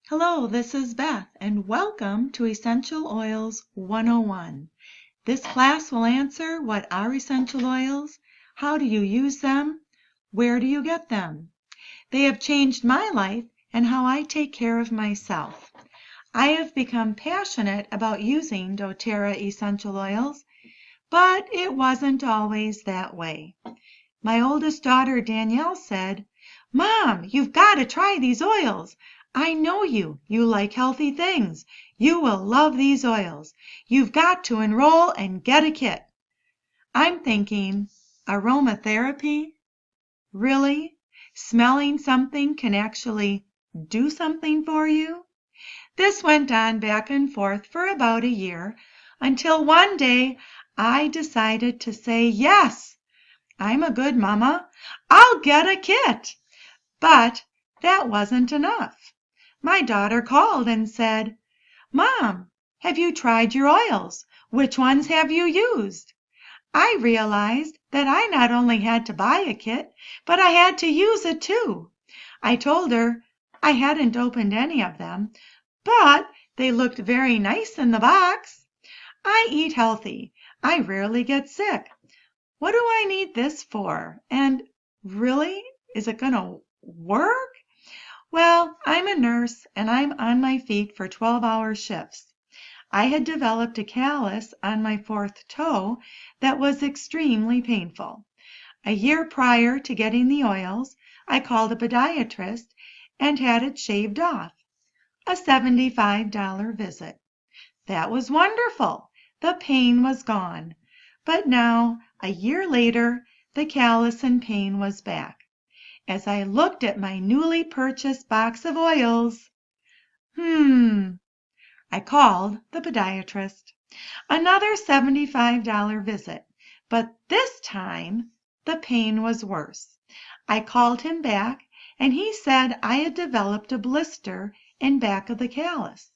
Hello, this is Beth, and welcome to Essential Oils 101. This class will answer what are essential oils, how do you use them, where do you get them? They have changed my life and how I take care of myself. I have become passionate about using doTERRA essential oils, but it wasn't always that way. My oldest daughter, Danielle, said, "Mom, you've got to try these oils. I know you. You like healthy things. You will love these oils. You've got to enroll and get a kit." I'm thinking, aromatherapy? Really? Smelling something can actually do something for you? This went on back and forth for about a year until one day I decided to say yes. I'm a good mama. I'll get a kit. But that wasn't enough. My daughter called and said, "Mom, have you tried your oils? Which ones have you used?" I realized that I not only had to buy a kit, but I had to use it too. I told her I hadn't opened any of them, but they looked very nice in the box. I eat healthy. I rarely get sick. What do I need this for? And really, is it going to work? Well, I'm a nurse and I'm on my feet for 12-hour shifts. I had developed a callus on my fourth toe that was extremely painful. A year prior to getting the oils, I called a podiatrist and had it shaved off. A $75 visit. That was wonderful. The pain was gone. But now, a year later, the callus and pain was back. As I looked at my newly purchased box of oils, I called the podiatrist. Another $75 visit, but this time the pain was worse. I called him back and he said I had developed a blister in back of the callus.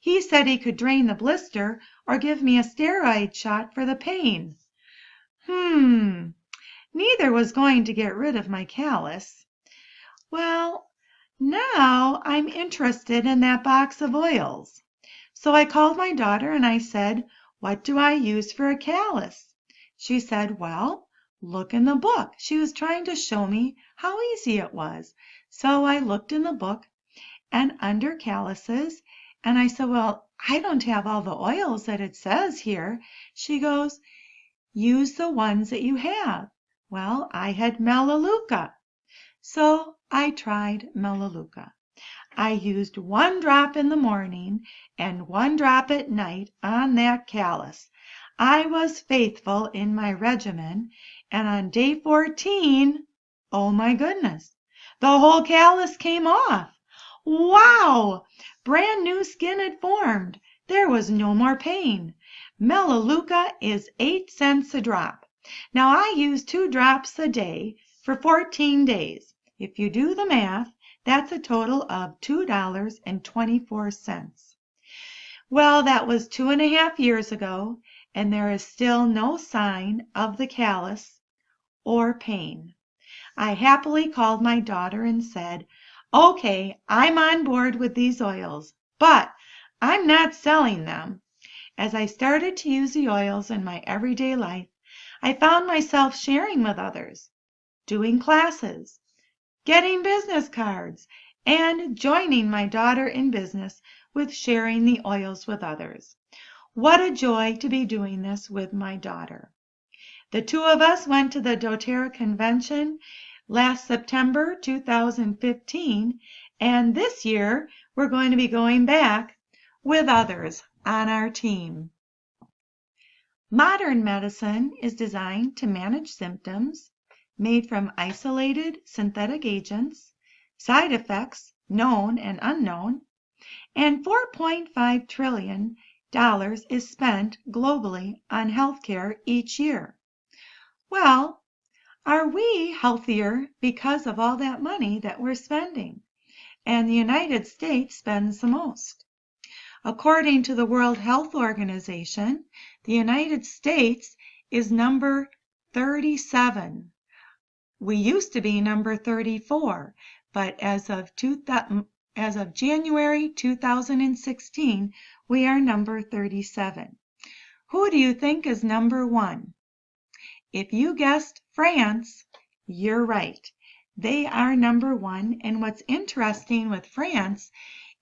He said he could drain the blister or give me a steroid shot for the pain. Neither was going to get rid of my callus. Well, now I'm interested in that box of oils. So I called my daughter and I said, "What do I use for a callus?" She said, "Well, look in the book." She was trying to show me how easy it was. So I looked in the book and under calluses, and I said, "Well, I don't have all the oils that it says here." She goes, "Use the ones that you have." Well, I had Melaleuca. So I tried Melaleuca. I used 1 drop in the morning and 1 drop at night on that callus. I was faithful in my regimen, and on day 14, oh my goodness, the whole callus came off. Wow! Brand new skin had formed. There was no more pain. Melaleuca is 8 cents a drop. Now I use 2 drops a day for 14 days. If you do the math, that's a total of $2.24. Well, that was 2.5 years ago, and there is still no sign of the callus or pain. I happily called my daughter and said, "Okay, I'm on board with these oils, but I'm not selling them." As I started to use the oils in my everyday life, I found myself sharing with others, doing classes, getting business cards, and joining my daughter in business with sharing the oils with others. What a joy to be doing this with my daughter. The two of us went to the doTERRA convention last September 2015, and this year we're going to be going back with others on our team. Modern medicine is designed to manage symptoms made from isolated synthetic agents, side effects known and unknown, and $4.5 trillion is spent globally on healthcare each year. Well, are we healthier because of all that money that we're spending? And the United States spends the most. According to the World Health Organization, the United States is number 37. We used to be number 34, but as of As of January 2016, we are number 37. Who do you think is number 1? If you guessed France, you're right. They are number 1, and what's interesting with France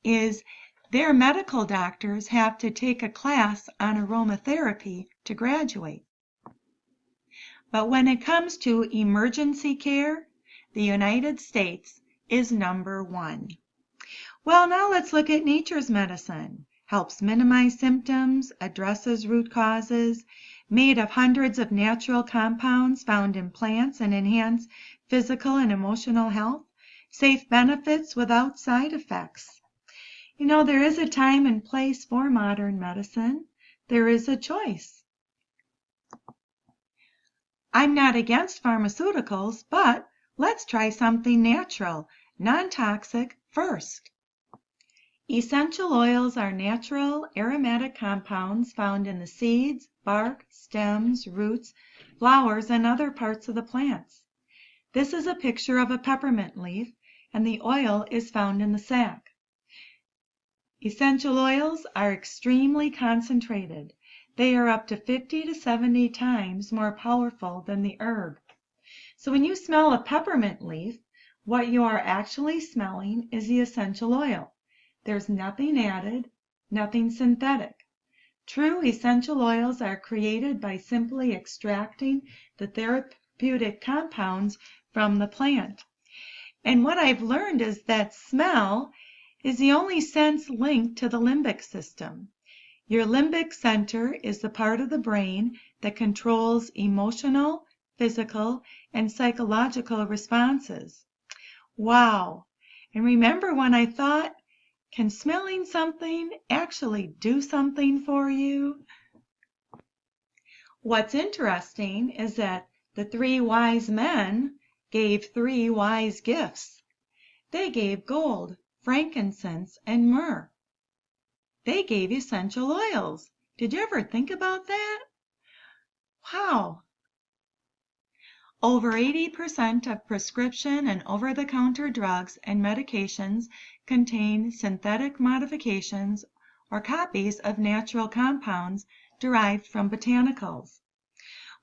is their medical doctors have to take a class on aromatherapy to graduate. But when it comes to emergency care, the United States is number 1. Well, now let's look at nature's medicine. Helps minimize symptoms, addresses root causes, made of hundreds of natural compounds found in plants and enhance physical and emotional health, safe benefits without side effects. You know, there is a time and place for modern medicine. There is a choice. I'm not against pharmaceuticals, but let's try something natural, non-toxic first. Essential oils are natural aromatic compounds found in the seeds, bark, stems, roots, flowers, and other parts of the plants. This is a picture of a peppermint leaf, and the oil is found in the sac. Essential oils are extremely concentrated. They are up to 50 to 70 times more powerful than the herb. So when you smell a peppermint leaf, what you are actually smelling is the essential oil. There's nothing added, nothing synthetic. True essential oils are created by simply extracting the therapeutic compounds from the plant. And what I've learned is that smell is the only sense linked to the limbic system. Your limbic center is the part of the brain that controls emotional, physical, and psychological responses. Wow! And remember when I thought, can smelling something actually do something for you? What's interesting is that the 3 wise men gave 3 wise gifts. They gave gold, frankincense, and myrrh. They gave essential oils. Did you ever think about that? Wow! Over 80% of prescription and over-the-counter drugs and medications contain synthetic modifications or copies of natural compounds derived from botanicals.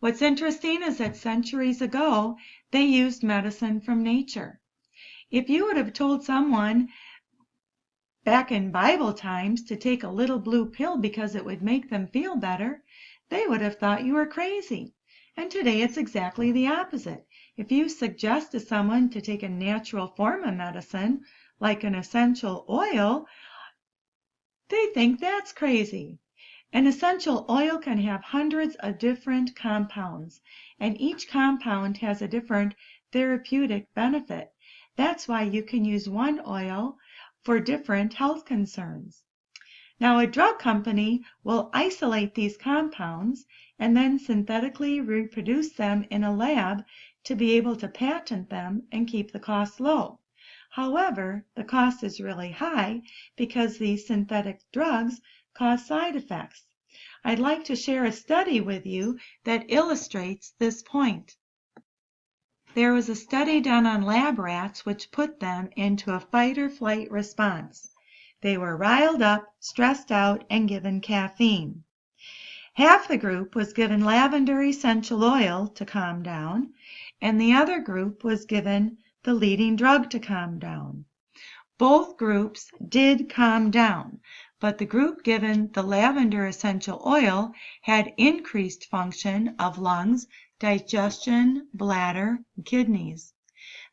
What's interesting is that centuries ago, they used medicine from nature. If you would have told someone back in Bible times to take a little blue pill because it would make them feel better, they would have thought you were crazy. And today it's exactly the opposite. If you suggest to someone to take a natural form of medicine, like an essential oil, they think that's crazy. An essential oil can have hundreds of different compounds, and each compound has a different therapeutic benefit. That's why you can use one oil for different health concerns. Now, a drug company will isolate these compounds and then synthetically reproduce them in a lab to be able to patent them and keep the cost low. However, the cost is really high because these synthetic drugs cause side effects. I'd like to share a study with you that illustrates this point. There was a study done on lab rats which put them into a fight or flight response. They were riled up, stressed out, and given caffeine. Half the group was given lavender essential oil to calm down, and the other group was given the leading drug to calm down. Both groups did calm down, but the group given the lavender essential oil had increased function of lungs, digestion, bladder, and kidneys.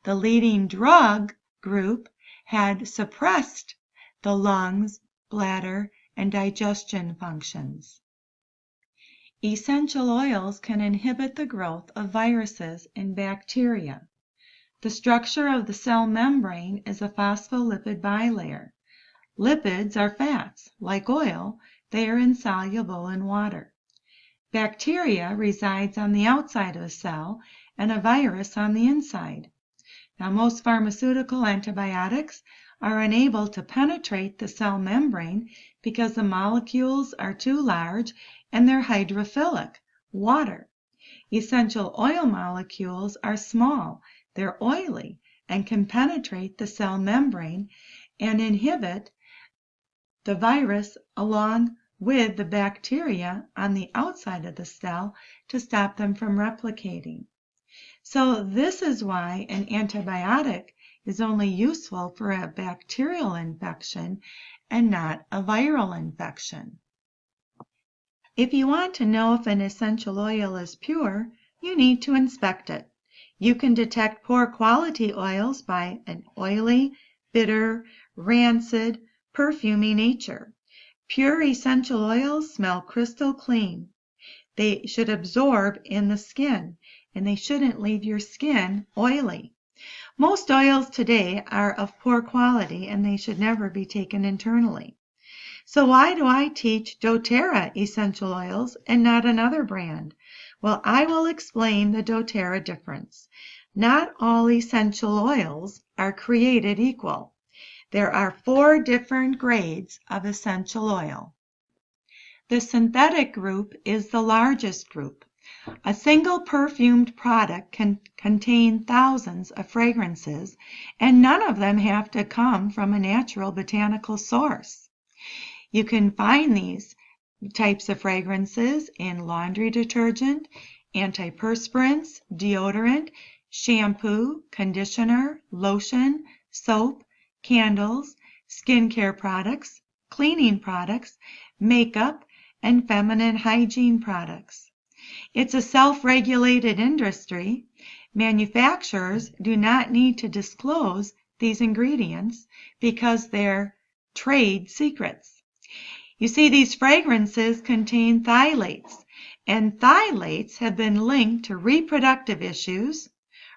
The leading drug group had suppressed the lungs, bladder, and digestion functions. Essential oils can inhibit the growth of viruses and bacteria. The structure of the cell membrane is a phospholipid bilayer. Lipids are fats. Like oil, they are insoluble in water. Bacteria resides on the outside of a cell and a virus on the inside. Now, most pharmaceutical antibiotics are unable to penetrate the cell membrane because the molecules are too large and they're hydrophilic, water. Essential oil molecules are small, they're oily, and can penetrate the cell membrane and inhibit the virus along with the bacteria on the outside of the cell to stop them from replicating. So this is why an antibiotic is only useful for a bacterial infection and not a viral infection. If you want to know if an essential oil is pure, you need to inspect it. You can detect poor quality oils by an oily, bitter, rancid, perfumey nature. Pure essential oils smell crystal clean. They should absorb in the skin, and they shouldn't leave your skin oily. Most oils today are of poor quality, and they should never be taken internally. So why do I teach doTERRA essential oils and not another brand? Well, I will explain the doTERRA difference. Not all essential oils are created equal. There are 4 different grades of essential oil. The synthetic group is the largest group. A single perfumed product can contain thousands of fragrances, and none of them have to come from a natural botanical source. You can find these types of fragrances in laundry detergent, antiperspirants, deodorant, shampoo, conditioner, lotion, soap, candles, skincare products, cleaning products, makeup, and feminine hygiene products. It's a self-regulated industry. Manufacturers do not need to disclose these ingredients because they're trade secrets. You see, these fragrances contain phthalates, and phthalates have been linked to reproductive issues,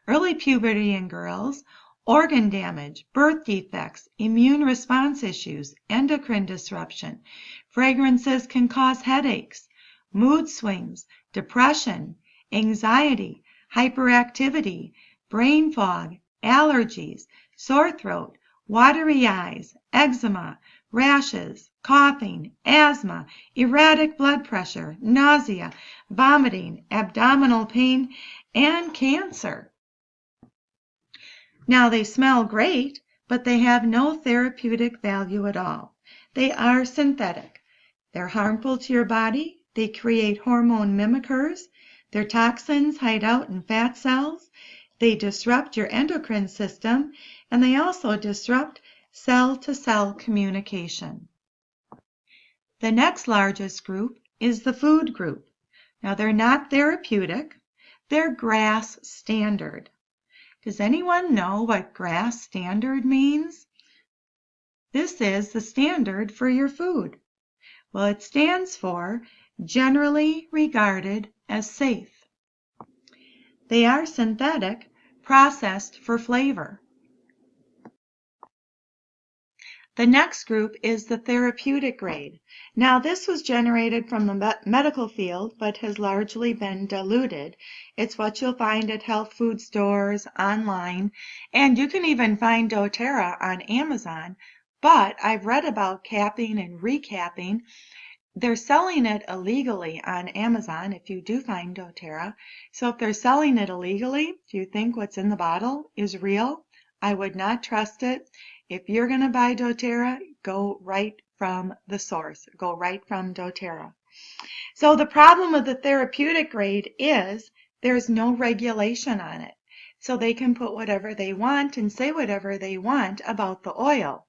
early puberty in girls, organ damage, birth defects, immune response issues, endocrine disruption. Fragrances can cause headaches, mood swings, depression, anxiety, hyperactivity, brain fog, allergies, sore throat, watery eyes, eczema, rashes, coughing, asthma, erratic blood pressure, nausea, vomiting, abdominal pain, and cancer. Now, they smell great, but they have no therapeutic value at all. They are synthetic. They're harmful to your body. They create hormone mimickers. Their toxins hide out in fat cells. They disrupt your endocrine system, and they also disrupt cell-to-cell communication. The next largest group is the food group. Now, they're not therapeutic. They're GRAS standard. Does anyone know what GRAS standard means? This is the standard for your food. Well, it stands for generally regarded as safe. They are synthetic, processed for flavor. The next group is the therapeutic grade. Now, this was generated from the medical field, but has largely been diluted. It's what you'll find at health food stores, online, and you can even find doTERRA on Amazon. But I've read about capping and recapping. They're selling it illegally on Amazon if you do find doTERRA. So if they're selling it illegally, do you think what's in the bottle is real? I would not trust it. If you're going to buy doTERRA, go right from the source. Go right from doTERRA. So the problem with the therapeutic grade is there's no regulation on it. So they can put whatever they want and say whatever they want about the oil.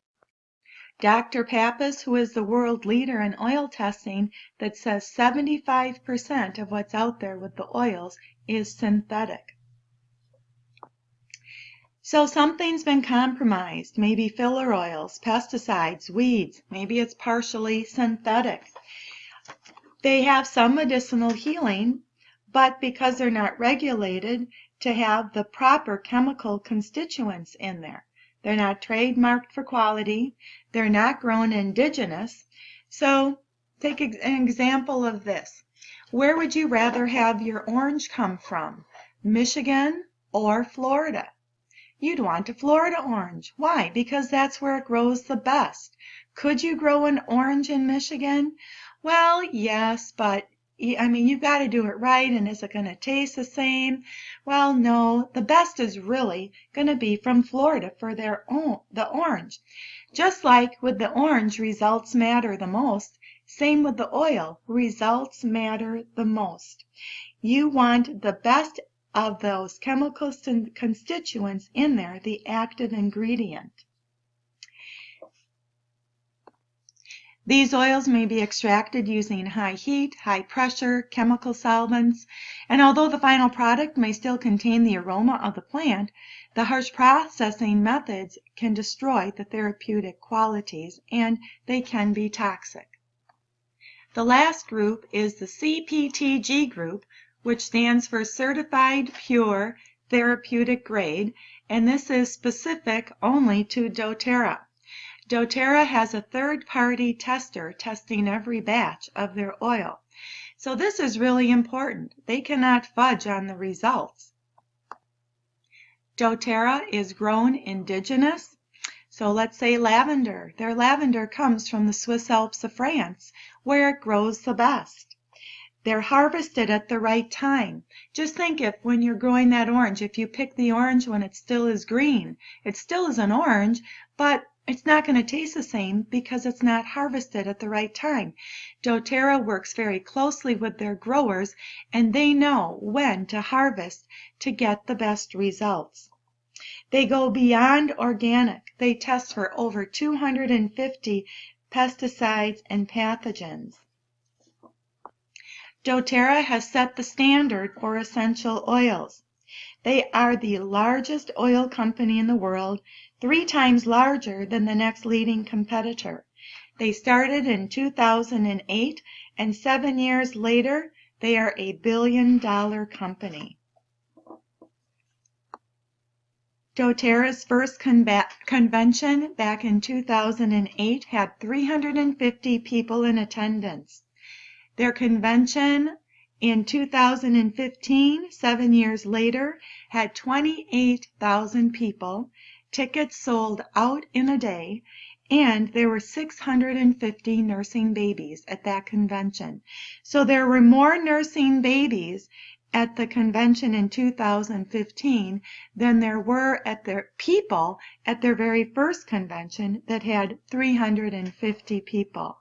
Dr. Pappas, who is the world leader in oil testing, that says 75% of what's out there with the oils is synthetic. So something's been compromised, maybe filler oils, pesticides, weeds, maybe it's partially synthetic. They have some medicinal healing, but because they're not regulated to have the proper chemical constituents in there. They're not trademarked for quality. They're not grown indigenous. So take an example of this. Where would you rather have your orange come from? Michigan or Florida? You'd want a Florida orange. Why? Because that's where it grows the best. Could you grow an orange in Michigan? Well, yes, but I mean, you've got to do it right, and is it going to taste the same? Well, no, the best is really going to be from Florida for the orange. Just like with the orange, results matter the most, same with the oil, results matter the most. You want the best of those chemical constituents in there, the active ingredient. These oils may be extracted using high heat, high pressure, chemical solvents, and although the final product may still contain the aroma of the plant, the harsh processing methods can destroy the therapeutic qualities, and they can be toxic. The last group is the CPTG group, which stands for Certified Pure Therapeutic Grade, and this is specific only to doTERRA. doTERRA has a third-party tester testing every batch of their oil. So this is really important. They cannot fudge on the results. doTERRA is grown indigenous. So let's say lavender. Their lavender comes from the Swiss Alps of France, where it grows the best. They're harvested at the right time. Just think if when you're growing that orange, if you pick the orange when it still is green, it still is an orange, but it's not going to taste the same because it's not harvested at the right time. doTERRA works very closely with their growers, and they know when to harvest to get the best results. They go beyond organic. They test for over 250 pesticides and pathogens. doTERRA has set the standard for essential oils. They are the largest oil company in the world, 3 times larger than the next leading competitor. They started in 2008, and 7 years later, they are a billion-dollar company. doTERRA's first convention back in 2008 had 350 people in attendance. Their convention in 2015, 7 years later, had 28,000 people. Tickets sold out in a day, and there were 650 nursing babies at that convention. So there were more nursing babies at the convention in 2015 than there were at their people at their very first convention that had 350 people.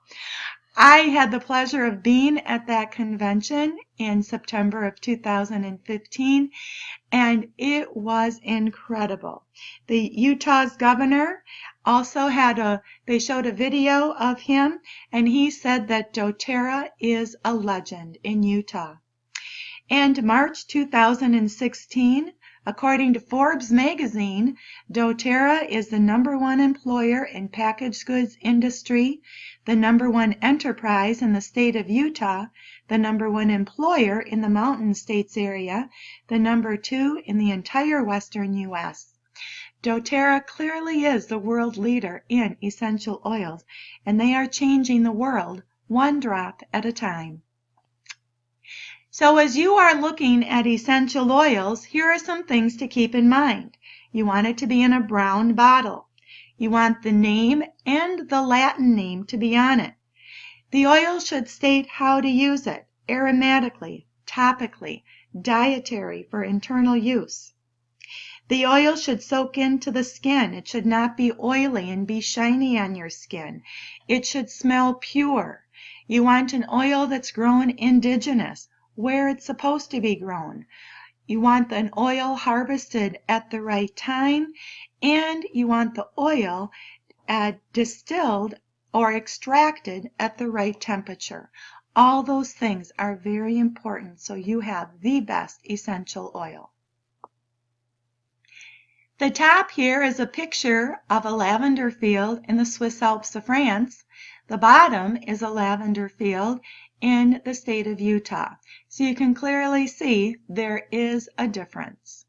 I had the pleasure of being at that convention in September of 2015, and it was incredible. The Utah's governor also they showed a video of him, and he said that doTERRA is a legend in Utah. And March 2016, according to Forbes magazine, doTERRA is the #1 employer in packaged goods industry, the #1 enterprise in the state of Utah, the #1 employer in the Mountain States area, the #2 in the entire western U.S. doTERRA clearly is the world leader in essential oils, and they are changing the world one drop at a time. So as you are looking at essential oils, here are some things to keep in mind. You want it to be in a brown bottle. You want the name and the Latin name to be on it. The oil should state how to use it, aromatically, topically, dietary for internal use. The oil should soak into the skin. It should not be oily and be shiny on your skin. It should smell pure. You want an oil that's grown indigenous, where it's supposed to be grown. You want an oil harvested at the right time, and you want the oil distilled or extracted at the right temperature. All those things are very important so you have the best essential oil. The top here is a picture of a lavender field in the Swiss Alps of France. The bottom is a lavender field in the state of Utah. So you can clearly see there is a difference.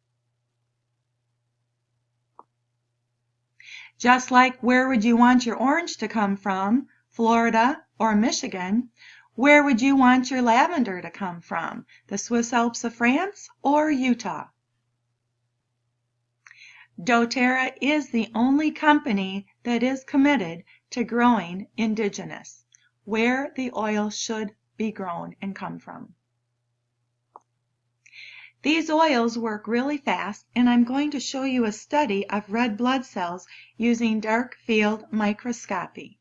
Just like where would you want your orange to come from, Florida or Michigan, where would you want your lavender to come from, the Swiss Alps of France or Utah? doTERRA is the only company that is committed to growing indigenous, where the oil should be grown and come from. These oils work really fast, and I'm going to show you a study of red blood cells using dark field microscopy.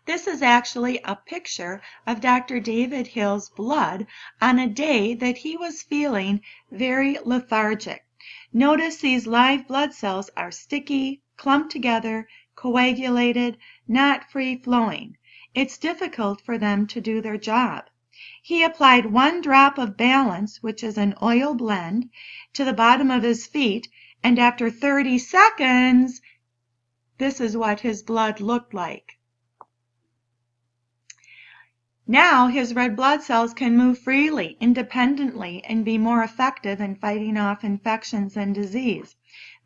This is actually a picture of Dr. David Hill's blood on a day that he was feeling very lethargic. Notice these live blood cells are sticky, clumped together, coagulated, not free-flowing. It's difficult for them to do their job. He applied 1 drop of Balance, which is an oil blend, to the bottom of his feet, and after 30 seconds, this is what his blood looked like. Now his red blood cells can move freely, independently, and be more effective in fighting off infections and disease.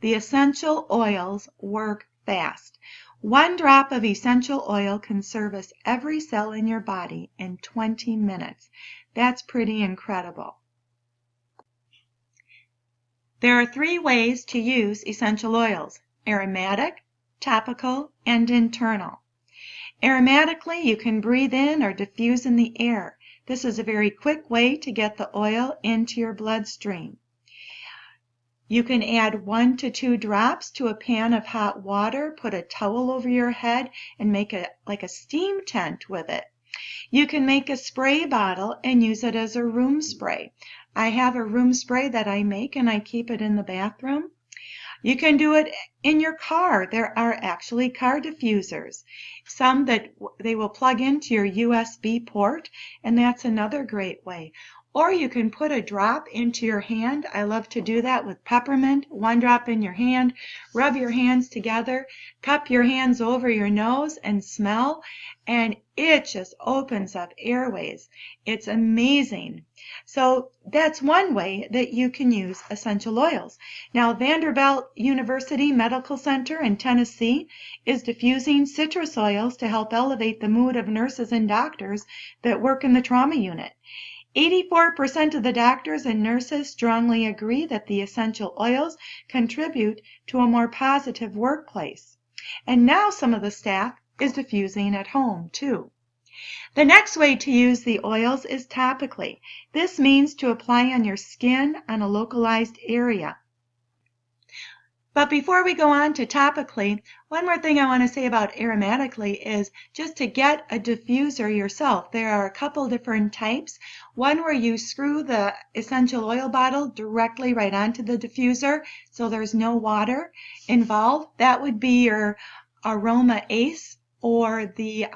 The essential oils work fast. 1 drop of essential oil can service every cell in your body in 20 minutes. That's pretty incredible. There are 3 ways to use essential oils: aromatic, topical, and internal. Aromatically, you can breathe in or diffuse in the air. This is a very quick way to get the oil into your bloodstream. You can add 1 to 2 drops to a pan of hot water, put a towel over your head, and make it like a steam tent with it. You can make a spray bottle and use it as a room spray. I have a room spray that I make and I keep it in the bathroom. You can do it in your car. There are actually car diffusers. Some that they will plug into your USB port, and that's another great way. Or you can put a drop into your hand. I love to do that with peppermint. 1 drop in your hand, rub your hands together, cup your hands over your nose and smell, and it just opens up airways. It's amazing. So that's one way that you can use essential oils. Now, Vanderbilt University Medical Center in Tennessee is diffusing citrus oils to help elevate the mood of nurses and doctors that work in the trauma unit. 84% of the doctors and nurses strongly agree that the essential oils contribute to a more positive workplace. And now some of the staff is diffusing at home too. The next way to use the oils is topically. This means to apply on your skin on a localized area. But before we go on to topically, one more thing I want to say about aromatically is just to get a diffuser yourself. There are a couple different types. One where you screw the essential oil bottle directly right onto the diffuser, so there's no water involved. That would be your Aroma Ace, or the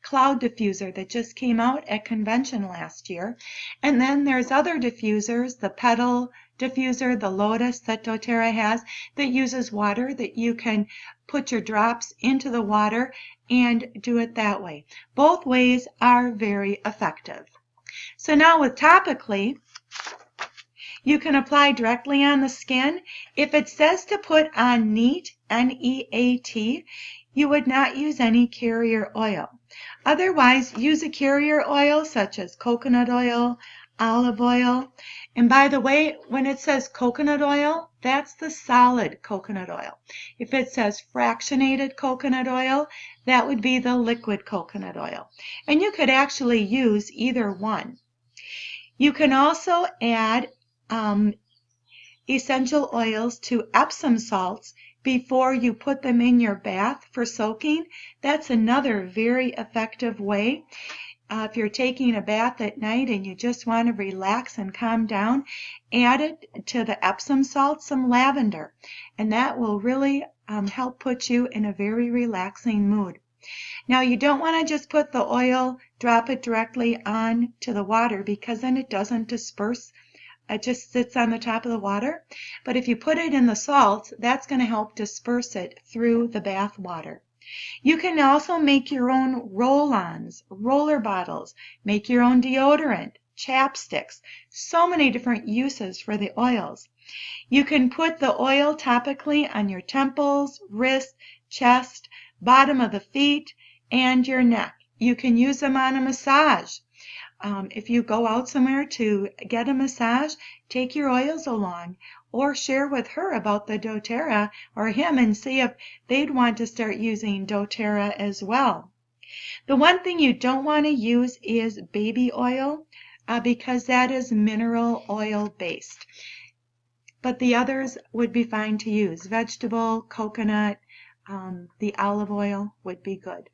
cloud diffuser that just came out at convention last year. And then there's other diffusers, the petal diffuser, the Lotus that doTERRA has, that uses water, that you can put your drops into the water and do it that way. Both ways are very effective. So now with topically, you can apply directly on the skin. If it says to put on NEAT, N-E-A-T, you would not use any carrier oil. Otherwise, use a carrier oil such as coconut oil, olive oil. And by the way, when it says coconut oil, that's the solid coconut oil. If it says fractionated coconut oil, that would be the liquid coconut oil. And you could actually use either one. You can also add essential oils to Epsom salts before you put them in your bath for soaking. That's another very effective way. If you're taking a bath at night and you just want to relax and calm down, add it to the Epsom salt, some lavender, and that will really help put you in a very relaxing mood. Now, you don't want to just put the oil, drop it directly on to the water, because then it doesn't disperse. It just sits on the top of the water. But if you put it in the salt, that's going to help disperse it through the bath water. You can also make your own roll-ons, roller bottles, make your own deodorant, chapsticks, so many different uses for the oils. You can put the oil topically on your temples, wrists, chest, bottom of the feet, and your neck. You can use them on a massage. If you go out somewhere to get a massage, take your oils along, or share with her about the doTERRA or him and see if they'd want to start using doTERRA as well. The one thing you don't want to use is baby oil because that is mineral oil based. But the others would be fine to use. Vegetable, coconut, the olive oil would be good.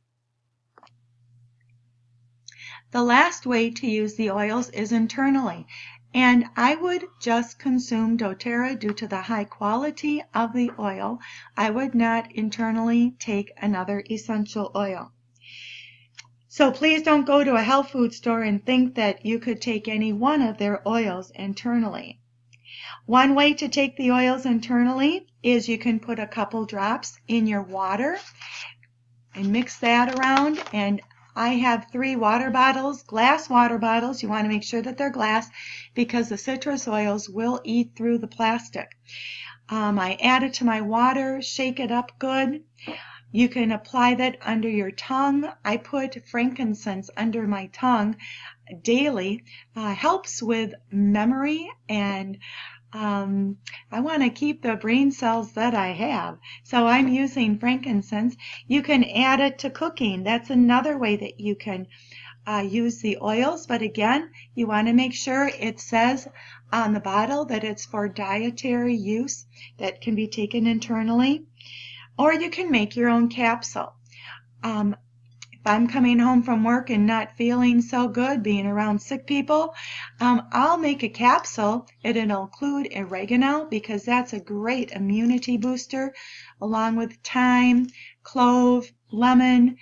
The last way to use the oils is internally. And I would just consume doTERRA due to the high quality of the oil. I would not internally take another essential oil. So please don't go to a health food store and think that you could take any one of their oils internally. One way to take the oils internally is you can put a couple drops in your water and mix that around. And I have 3 water bottles, glass water bottles. You want to make sure that they're glass because the citrus oils will eat through the plastic. I add it to my water, shake it up good. You can apply that under your tongue. I put frankincense under my tongue daily. Helps with memory, and I want to keep the brain cells that I have. So I'm using frankincense. You can add it to cooking. That's another way that you can use the oils. But again, you want to make sure it says on the bottle that it's for dietary use, that can be taken internally. Or you can make your own capsule. If I'm coming home from work and not feeling so good, being around sick people, I'll make a capsule. It'll include oregano because that's a great immunity booster, along with thyme, clove, lemon.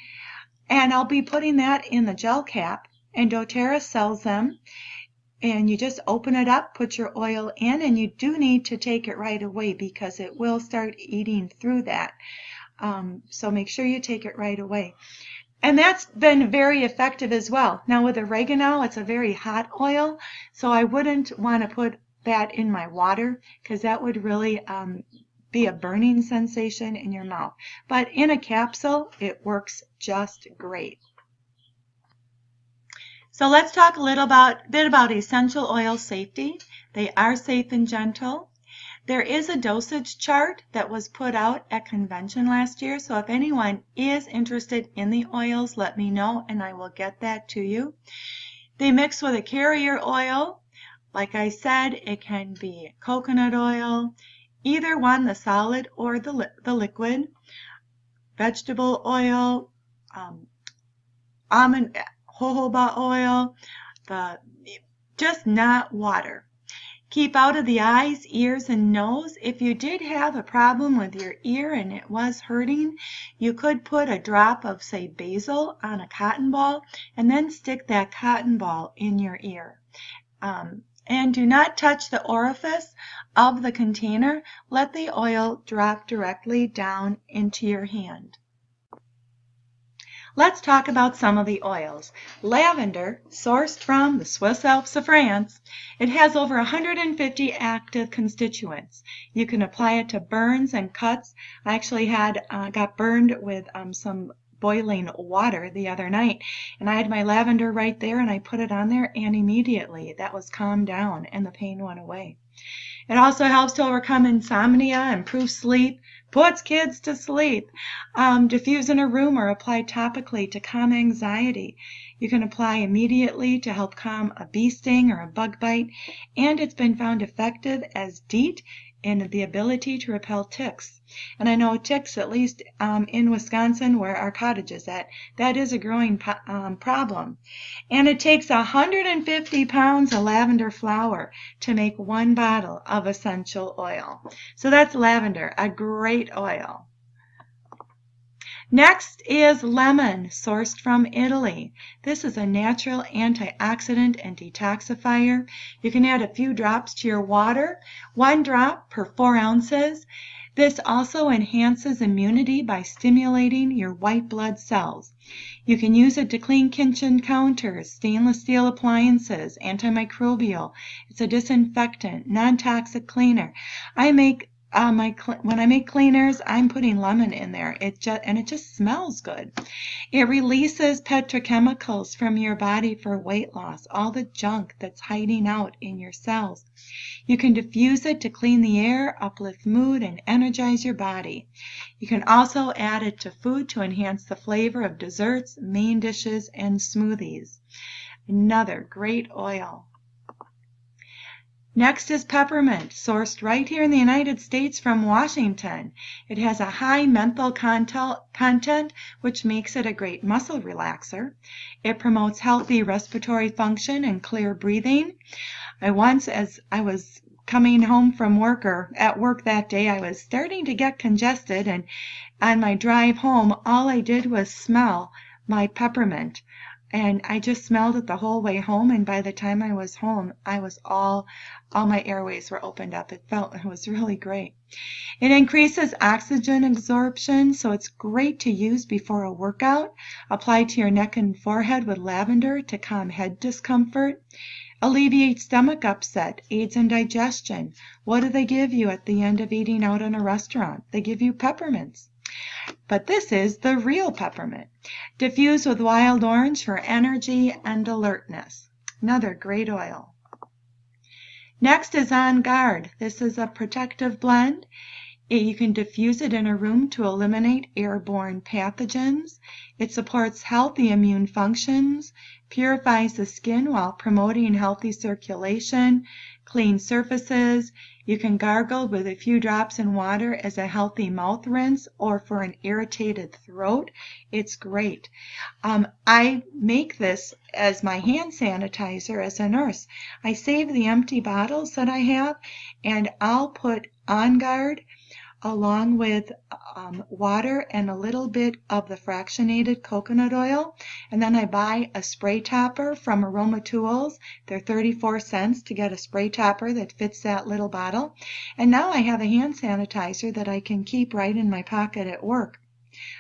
And I'll be putting that in the gel cap, and doTERRA sells them. And you just open it up, put your oil in, and you do need to take it right away because it will start eating through that. So make sure you take it right away. And that's been very effective as well. Now with oregano, it's a very hot oil, so I wouldn't want to put that in my water because that would really be a burning sensation in your mouth. But in a capsule, it works just great. So let's talk a little bit about essential oil safety. They are safe and gentle. There is a dosage chart that was put out at convention last year, so if anyone is interested in the oils, let me know and I will get that to you. They mix with a carrier oil. Like I said, it can be coconut oil, either one, the solid or the liquid, vegetable oil, almond jojoba oil, just not water. Keep out of the eyes, ears, and nose. If you did have a problem with your ear and it was hurting, you could put a drop of, say, basil on a cotton ball and then stick that cotton ball in your ear. And do not touch the orifice of the container. Let the oil drop directly down into your hand. Let's talk about some of the oils. Lavender, sourced from the Swiss Alps of France, it has over 150 active constituents. You can apply it to burns and cuts. I actually got burned with some boiling water the other night, and I had my lavender right there, and I put it on there, and immediately that was calmed down and the pain went away. It also helps to overcome insomnia, improve sleep, puts kids to sleep. Diffuse in a room or apply topically to calm anxiety. You can apply immediately to help calm a bee sting or a bug bite, and it's been found effective as DEET in the ability to repel ticks. And I know ticks, at least in Wisconsin where our cottage is at, that is a growing problem. And it takes 150 pounds of lavender flower to make 1 bottle of essential oil. So that's lavender, a great oil. Next is lemon, sourced from Italy. This is a natural antioxidant and detoxifier. You can add a few drops to your water, 1 drop per 4 ounces. This also enhances immunity by stimulating your white blood cells. You can use it to clean kitchen counters, stainless steel appliances, antimicrobial. It's a disinfectant, non-toxic cleaner. I make When I make cleaners, I'm putting lemon in there. It just smells good. It releases petrochemicals from your body for weight loss, all the junk that's hiding out in your cells. You can diffuse it to clean the air, uplift mood, and energize your body. You can also add it to food to enhance the flavor of desserts, main dishes, and smoothies. Another great oil. Next is peppermint, sourced right here in the United States from Washington. It has a high menthol content, which makes it a great muscle relaxer. It promotes healthy respiratory function and clear breathing. As I was coming home from work or at work that day, I was starting to get congested, and on my drive home, all I did was smell my peppermint. And I just smelled it the whole way home, and by the time I was home, I was all my airways were opened up. It was really great. It increases oxygen absorption, so it's great to use before a workout. Apply to your neck and forehead with lavender to calm head discomfort. Alleviates stomach upset, aids in digestion. What do they give you at the end of eating out in a restaurant? They give you peppermints. But this is the real peppermint. Diffuse with wild orange for energy and alertness. Another great oil. Next is On Guard. This is a protective blend. You can diffuse it in a room to eliminate airborne pathogens. It supports healthy immune functions, purifies the skin while promoting healthy circulation, clean surfaces. You can gargle with a few drops in water as a healthy mouth rinse or for an irritated throat. It's great. I make this as my hand sanitizer as a nurse. I save the empty bottles that I have, and I'll put On Guard along with water and a little bit of the fractionated coconut oil. And then I buy a spray topper from Aroma Tools. They're 34 cents to get a spray topper that fits that little bottle. And now I have a hand sanitizer that I can keep right in my pocket at work.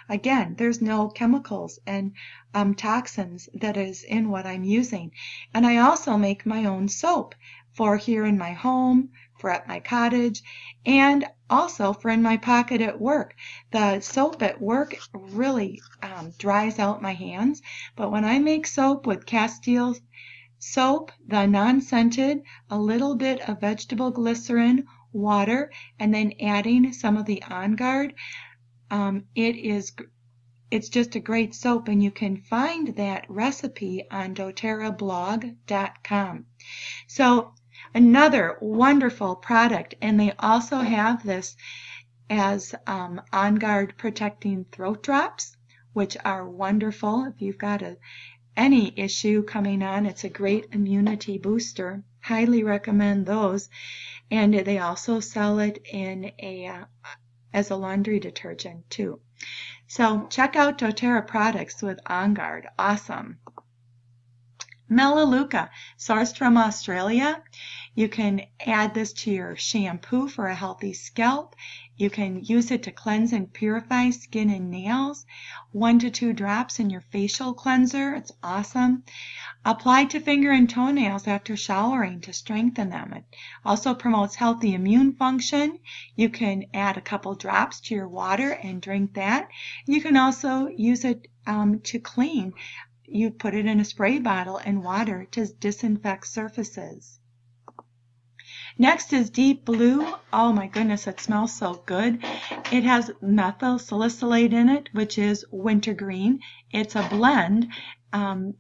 Again, there's no chemicals and toxins that is in what I'm using. And I also make my own soap for here in my home, for at my cottage, and also for in my pocket at work. The soap at work really dries out my hands, but when I make soap with Castile soap, the non-scented, a little bit of vegetable glycerin, water, and then adding some of the On Guard, it's just a great soap, and you can find that recipe on doTERRAblog.com. So another wonderful product, and they also have this as On Guard protecting throat drops, which are wonderful. If you've got any issue coming on, it's a great immunity booster. Highly recommend those. And they also sell it in as a laundry detergent too. So check out doTERRA products with On Guard. Awesome. Melaleuca, sourced from Australia. You can add this to your shampoo for a healthy scalp. You can use it to cleanse and purify skin and nails. 1 to 2 drops in your facial cleanser. It's awesome. Apply to finger and toenails after showering to strengthen them. It also promotes healthy immune function. You can add a couple drops to your water and drink that. You can also use it to clean. You put it in a spray bottle and water to disinfect surfaces. Next is Deep Blue. Oh my goodness, it smells so good. It has methyl salicylate in it, which is wintergreen. It's a blend, and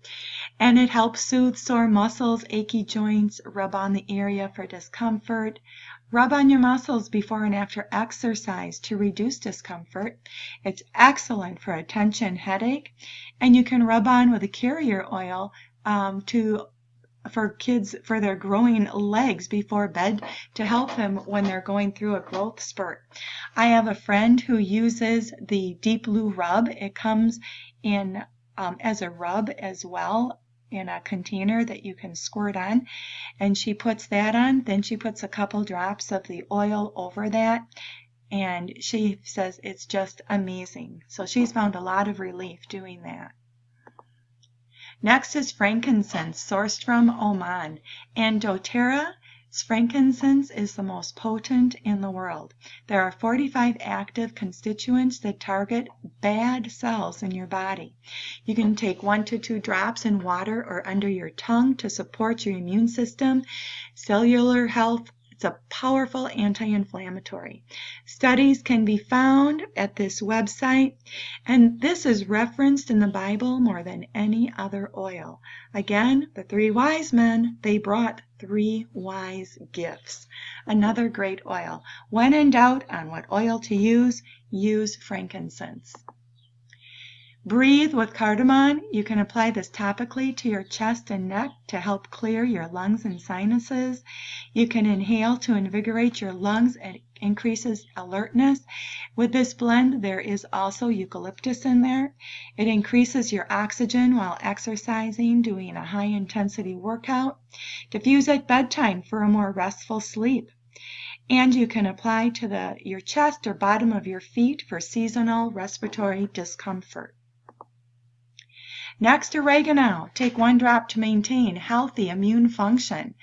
it helps soothe sore muscles, achy joints, rub on the area for discomfort. Rub on your muscles before and after exercise to reduce discomfort. It's excellent for a tension headache, and you can rub on with a carrier oil for kids for their growing legs before bed to help them when they're going through a growth spurt. I have a friend who uses the Deep Blue rub. It comes in as a rub as well in a container that you can squirt on, and she puts that on. Then she puts a couple drops of the oil over that, and she says it's just amazing. So she's found a lot of relief doing that. Next is frankincense, sourced from Oman, and doTERRA Frankincense is the most potent in the world. There are 45 active constituents that target bad cells in your body. You can take 1 to 2 drops in water or under your tongue to support your immune system, cellular health. It's a powerful anti-inflammatory. Studies can be found at this website, and this is referenced in the Bible more than any other oil. Again, the 3 wise men, they brought 3 wise gifts. Another great oil. When in doubt on what oil to use frankincense. Breathe with cardamom. You can apply this topically to your chest and neck to help clear your lungs and sinuses. You can inhale to invigorate your lungs and increases alertness. With this blend, there is also eucalyptus in there. It increases your oxygen while exercising, doing a high-intensity workout. Diffuse at bedtime for a more restful sleep. And you can apply to your chest or bottom of your feet for seasonal respiratory discomfort. Next, oregano. Take 1 drop to maintain healthy immune function.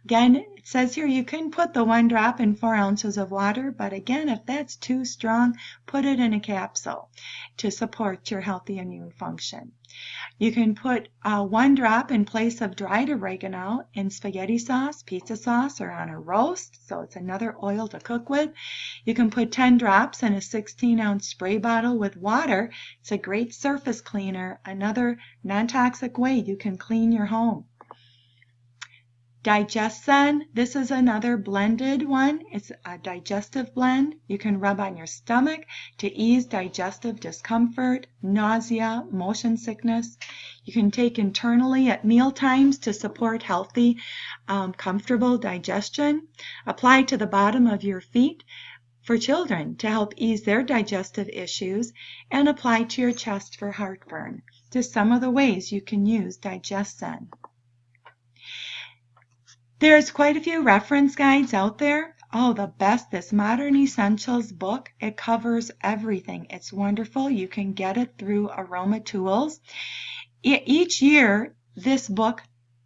Again, it says here you can put the 1 drop in 4 ounces of water, but again, if that's too strong, put it in a capsule to support your healthy immune function. You can put 1 drop in place of dried oregano in spaghetti sauce, pizza sauce, or on a roast, so it's another oil to cook with. You can put 10 drops in a 16-ounce spray bottle with water. It's a great surface cleaner, another non-toxic way you can clean your home. Digescen, this is another blended one. It's a digestive blend. You can rub on your stomach to ease digestive discomfort, nausea, motion sickness. You can take internally at meal times to support healthy, comfortable digestion. Apply to the bottom of your feet for children to help ease their digestive issues, and apply to your chest for heartburn. Just some of the ways you can use Digescen. There's quite a few reference guides out there. Oh, the best, this Modern Essentials book. It covers everything. It's wonderful. You can get it through Aroma Tools. Each year, this book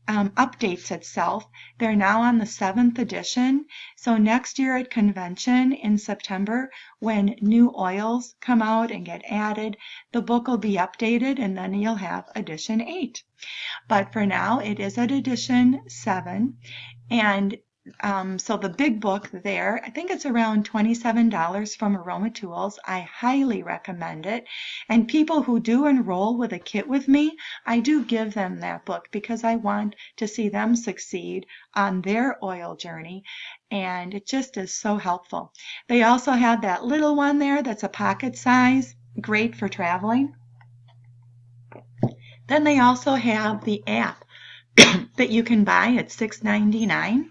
updates itself. They're now on the 7th edition. So next year at convention in September, when new oils come out and get added, the book will be updated, and then you'll have edition 8. But for now, it is at edition 7. And so the big book there, I think it's around $27 from Aroma Tools. I highly recommend it. And people who do enroll with a kit with me, I do give them that book because I want to see them succeed on their oil journey. And it just is so helpful. They also have that little one there that's a pocket size, great for traveling. Then they also have the app that you can buy at $6.99.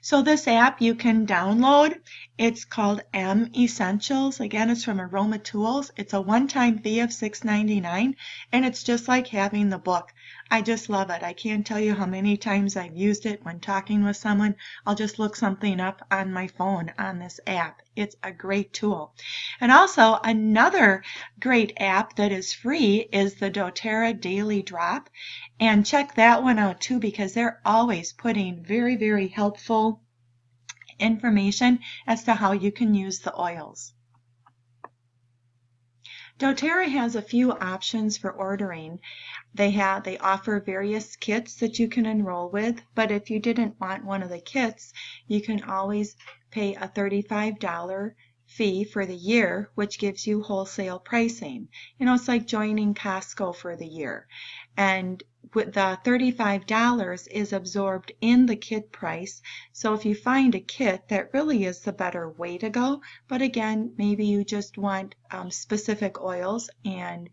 So this app you can download. It's called M Essentials. Again, it's from Aroma Tools. It's a one-time fee of $6.99, and it's just like having the book. I just love it. I can't tell you how many times I've used it when talking with someone. I'll just look something up on my phone on this app. It's a great tool. And also another great app that is free is the doTERRA Daily Drop. And check that one out too, because they're always putting very, very helpful information as to how you can use the oils. doTERRA has a few options for ordering. They offer various kits that you can enroll with, but if you didn't want one of the kits, you can always pay a $35 fee for the year, which gives you wholesale pricing. You know, it's like joining Costco for the year. And with the $35 is absorbed in the kit price. So if you find a kit, that really is the better way to go. But again, maybe you just want specific oils and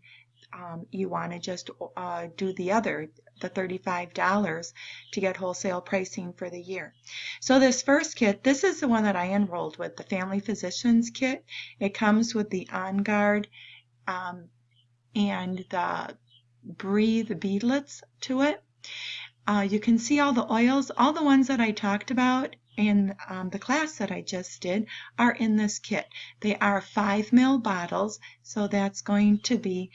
you want to just do the $35 to get wholesale pricing for the year. So this first kit, this is the one that I enrolled with, the Family Physicians Kit. It comes with the On Guard and the Breathe beadlets to it. You can see all the oils, all the ones that I talked about in the class that I just did are in this kit. They are 5 ml bottles, so that's going to be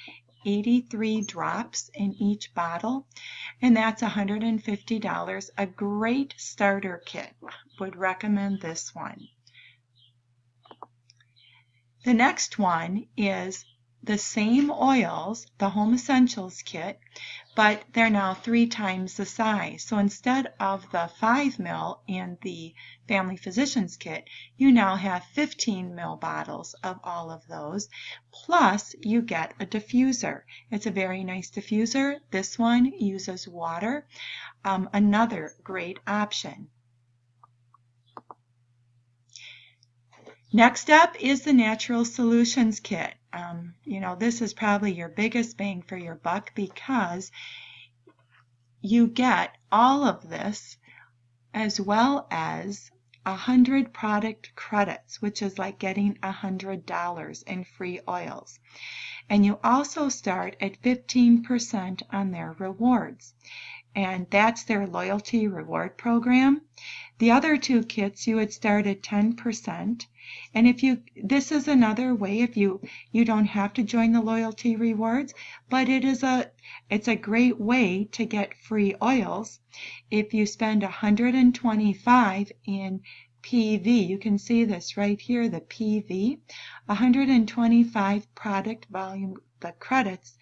83 drops in each bottle, and that's $150. A great starter kit. Would recommend this one. The next one is the same oils, the Home Essentials kit, but they're now 3 times the size. So instead of the 5 ml in the Family Physicians kit, you now have 15 ml bottles of all of those, plus you get a diffuser. It's a very nice diffuser. This one uses water. Another great option. Next up is the Natural Solutions Kit. This is probably your biggest bang for your buck because you get all of this as well as 100 product credits, which is like getting $100 in free oils. And you also start at 15% on their rewards. And that's their loyalty reward program. The other 2 kits you would start at 10%. And this is another way, if you don't have to join the loyalty rewards, but it's a great way to get free oils. If you spend $125 in PV, you can see this right here, the PV, 125 product volume, the credits,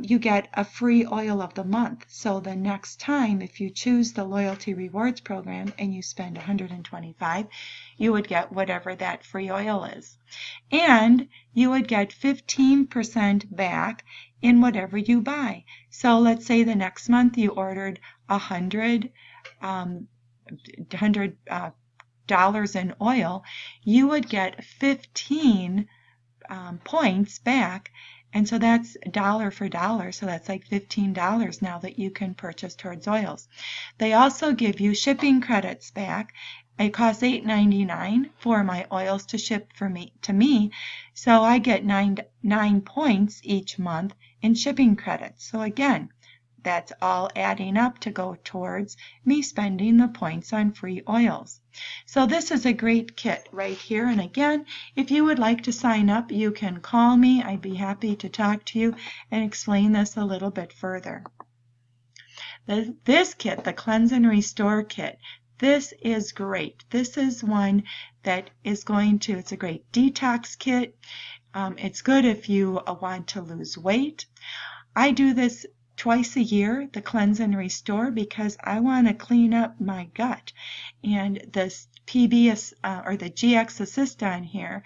you get a free oil of the month. So the next time, if you choose the loyalty rewards program and you spend $125, you would get whatever that free oil is. And you would get 15% back in whatever you buy. So let's say the next month you ordered $100 in oil, you would get 15 points back. And so that's dollar for dollar, so that's like $15 now that you can purchase towards oils. They also give you shipping credits back. It costs $8.99 for my oils to ship to me, so I get 9 points each month in shipping credits. So again, that's all adding up to go towards me spending the points on free oils. So this is a great kit right here. And again, if you would like to sign up, you can call me. I'd be happy to talk to you and explain this a little bit further. This kit, the Cleanse and Restore kit, this is great. This is one that is it's a great detox kit. It's good if you want to lose weight. I do this twice a year, the Cleanse and Restore, because I want to clean up my gut. And this PB or the GX Assist on here,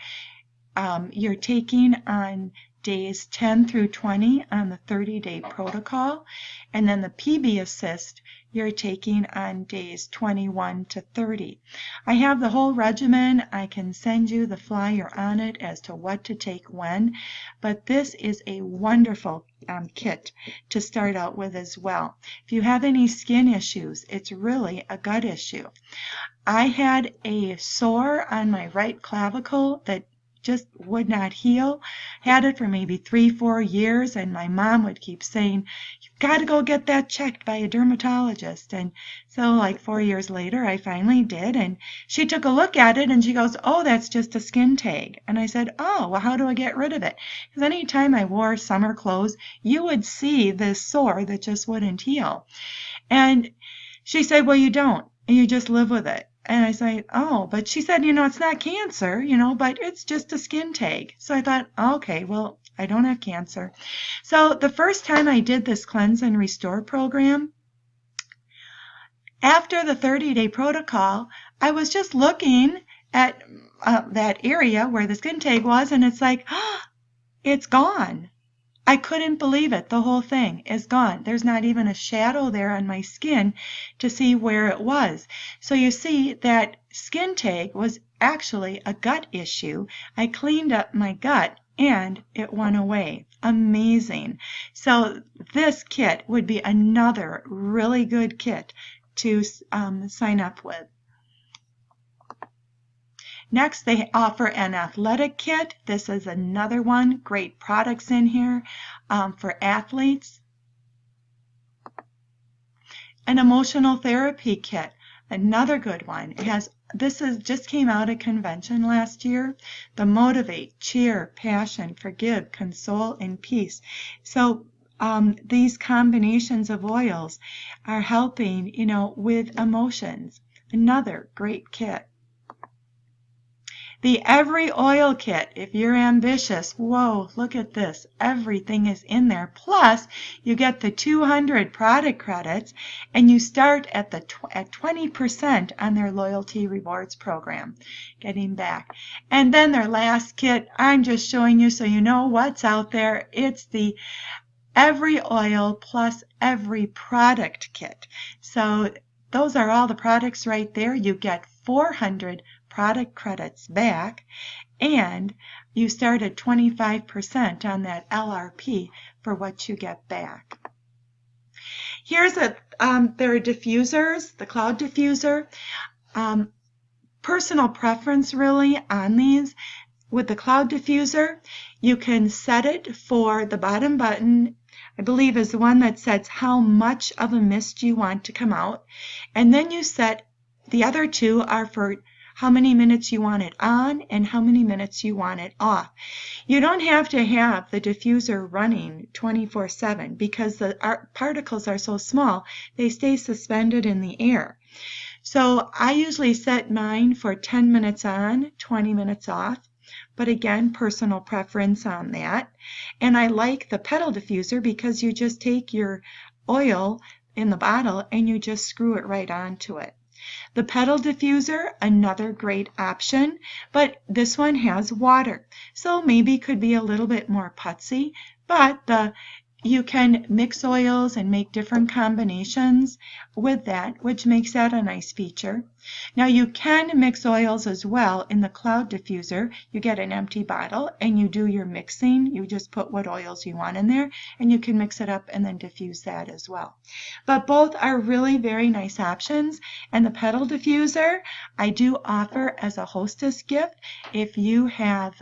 you're taking on days 10 through 20 on the 30-day protocol, and then the PB Assist you're taking on days 21 to 30. I have the whole regimen. I can send you the flyer on it as to what to take when, but this is a wonderful kit to start out with as well. If you have any skin issues, it's really a gut issue. I had a sore on my right clavicle that just would not heal. Had it for maybe 3-4 years, and my mom would keep saying, "You've got to go get that checked by a dermatologist." And so like 4 years later, I finally did, and she took a look at it and she goes, "Oh, that's just a skin tag." And I said, "Oh, well, how do I get rid of it?" Because anytime I wore summer clothes, you would see this sore that just wouldn't heal. And she said, "Well, you don't. You just live with it." And I said, "Oh," but she said, "It's not cancer, but it's just a skin tag." So I thought, okay, well, I don't have cancer. So the first time I did this Cleanse and Restore program, after the 30-day protocol, I was just looking at that area where the skin tag was, and it's like, it's gone. I couldn't believe it. The whole thing is gone. There's not even a shadow there on my skin to see where it was. So you see that skin tag was actually a gut issue. I cleaned up my gut and it went away. Amazing. So this kit would be another really good kit to sign up with. Next, they offer an athletic kit. This is another one. Great products in here for athletes. An emotional therapy kit. Another good one. It has this is just came out of convention last year. The Motivate, Cheer, Passion, Forgive, Console, and Peace. So these combinations of oils are helping, with emotions. Another great kit. The Every Oil Kit, if you're ambitious, whoa, look at this. Everything is in there. Plus, you get the 200 product credits, and you start at 20% on their loyalty rewards program, getting back. And then their last kit, I'm just showing you so you know what's out there. It's the Every Oil plus Every Product Kit. So those are all the products right there. You get 400 product credits back, and you start at 25% on that LRP for what you get back. Here's their diffusers, the cloud diffuser. Personal preference really on these. With the cloud diffuser, you can set it for the bottom button, I believe is the one that sets how much of a mist you want to come out. And then you set, the other two are for how many minutes you want it on and how many minutes you want it off. You don't have to have the diffuser running 24/7 because the particles are so small, they stay suspended in the air. So I usually set mine for 10 minutes on, 20 minutes off. But again, personal preference on that. And I like the pedal diffuser because you just take your oil in the bottle and you just screw it right onto it. The pedal diffuser, another great option, but this one has water, so maybe could be a little bit more putsy, but you can mix oils and make different combinations with that, which makes that a nice feature. Now you can mix oils as well in the cloud diffuser. You get an empty bottle and you do your mixing. You just put what oils you want in there and you can mix it up and then diffuse that as well. But both are really very nice options. And the pedal diffuser I do offer as a hostess gift if you have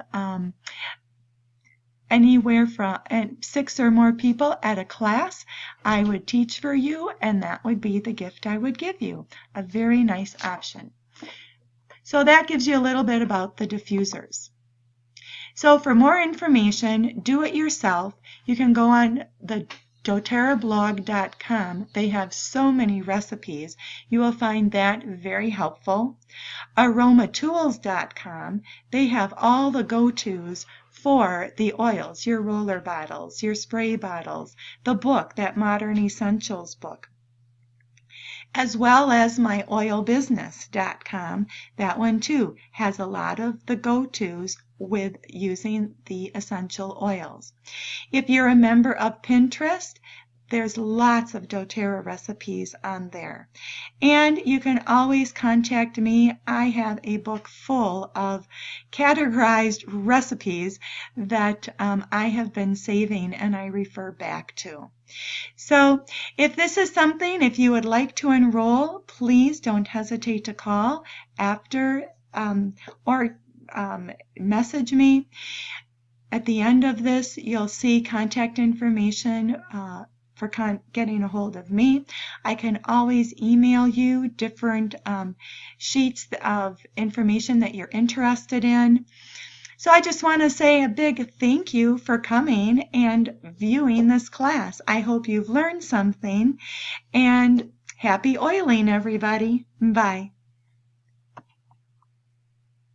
anywhere from 6 or more people at a class. I would teach for you, and that would be the gift I would give you. A very nice option. So that gives you a little bit about the diffusers. So for more information, do it yourself. You can go on the doTERRAblog.com. They have so many recipes. You will find that very helpful. Aromatools.com. They have all the go-tos for the oils, your roller bottles, your spray bottles, the book, that Modern Essentials book, as well as myoilbusiness.com. That one too has a lot of the go-tos with using the essential oils. If you're a member of Pinterest, there's lots of doTERRA recipes on there. And you can always contact me. I have a book full of categorized recipes that I have been saving and I refer back to. So if this is something, if you would like to enroll, please don't hesitate to call after or message me. At the end of this, you'll see contact information for getting a hold of me. I can always email you different sheets of information that you're interested in. So I just want to say a big thank you for coming and viewing this class. I hope you've learned something, and happy oiling, everybody. Bye.